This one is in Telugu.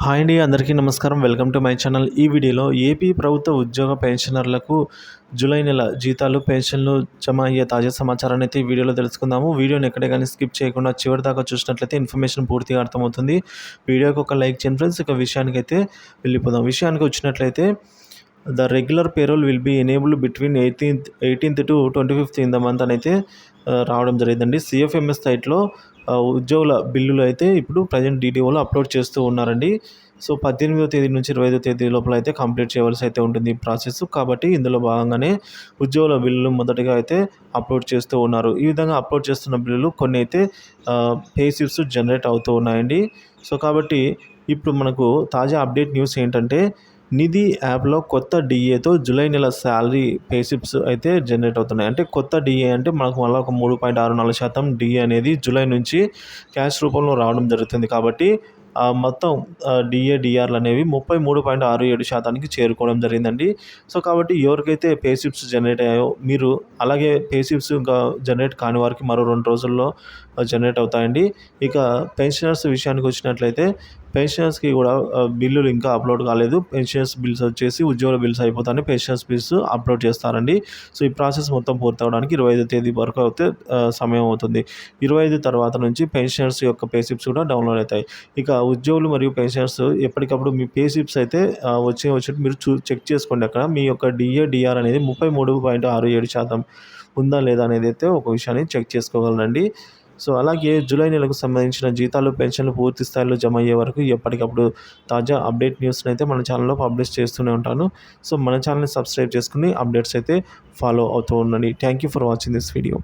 హాయ్ అండి, అందరికీ నమస్కారం. Welcome to my channel. ఈ వీడియోలో ఏపీ ప్రభుత్వ ఉద్యోగ పెన్షనర్లకు జూలై నెల జీతాలు, పెన్షన్లు జమ అయ్యే తాజా సమాచారాన్ని అయితే ఈ వీడియోలో తెలుసుకుందాము. వీడియోని ఎక్కడే కానీ స్కిప్ చేయకుండా చివరి దాకా చూసినట్లయితే ఇన్ఫర్మేషన్ పూర్తిగా అర్థమవుతుంది. వీడియోకి ఒక లైక్ చేయండి ఫ్రెండ్స్. ఇక విషయానికైతే వెళ్ళిపోదాం. విషయానికి వచ్చినట్లయితే the regular payroll will be enabled between 18th to 25th in the month అని అయితే రావడం జరిగిందండి. సిఎఫ్ఎంఎస్ సైట్లో ఉద్యోగుల బిల్లులు అయితే ఇప్పుడు ప్రజెంట్ డీటీఓలో అప్లోడ్ చేస్తూ ఉన్నారండి. సో 18వ తేదీ నుంచి 25వ తేదీ లోపల అయితే కంప్లీట్ చేయవలసి అయితే ఉంటుంది ఈ ప్రాసెస్. కాబట్టి ఇందులో భాగంగానే ఉద్యోగుల బిల్లులు మొదటగా అయితే అప్లోడ్ చేస్తూ ఉన్నారు. ఈ విధంగా అప్లోడ్ చేస్తున్న బిల్లులు కొన్ని అయితే పే స్లిప్స్ జనరేట్ అవుతూ ఉన్నాయండి. సో కాబట్టి ఇప్పుడు మనకు తాజా అప్డేట్ న్యూస్ ఏంటంటే, నిధి యాప్లో కొత్త డిఏతో జూలై నెల శాలరీ పే స్లిప్స్ అయితే జనరేట్ అవుతున్నాయి. అంటే కొత్త డిఏ అంటే మనకు మళ్ళీ ఒక 3.64% డిఏ అనేది జూలై నుంచి క్యాష్ రూపంలో రావడం జరుగుతుంది. కాబట్టి మొత్తం డిఏ, డిఆర్లు అనేవి 33.67%కి చేరుకోవడం జరిగిందండి. సో కాబట్టి ఎవరికైతే పే స్లిప్స్ జనరేట్ అయ్యాయో మీరు అలాగే పే స్లిప్స్ ఇంకా జనరేట్ కాని వారికి మరో 2 రోజుల్లో జనరేట్ అవుతాయండి. ఇక పెన్షనర్స్ విషయానికి వచ్చినట్లయితే పెన్షనర్స్కి కూడా బిల్లులు ఇంకా అప్లోడ్ కాలేదు. పెన్షనర్స్ బిల్స్ వచ్చేసి ఉద్యోగుల బిల్స్ అయిపోతాయని పెన్షనర్స్ బిల్స్ అప్లోడ్ చేస్తారండి. సో ఈ ప్రాసెస్ మొత్తం పూర్తవడానికి 25వ తేదీ వరకు అయితే సమయం అవుతుంది. 25 తర్వాత నుంచి పెన్షనర్స్ యొక్క పే స్లిప్స్ కూడా డౌన్లోడ్ అవుతాయి. ఇక ఉద్యోగులు మరియు పెన్షనర్స్ ఎప్పటికప్పుడు మీ పే స్లిప్స్ అయితే వచ్చినట్టు మీరు చెక్ చేసుకోండి. అక్కడ మీ యొక్క డిఏ, డిఆర్ అనేది 33.67% ఉందా లేదా అనేది అయితే ఒక విషయాన్ని చెక్ చేసుకోగలరండి. సో అలాగే జూలై నెలకు సంబంధించిన జీతాలు, పెన్షన్లు పూర్తి స్థాయిలో జమ అయ్యే వరకు ఎప్పటికప్పుడు తాజా అప్డేట్ న్యూస్ని అయితే మన ఛానల్లో పబ్లిష్ చేస్తూనే ఉంటాను. సో మన ఛానల్ని సబ్స్క్రైబ్ చేసుకుని అప్డేట్స్ అయితే ఫాలో అవుతూ ఉండండి. Thank you for watching this video.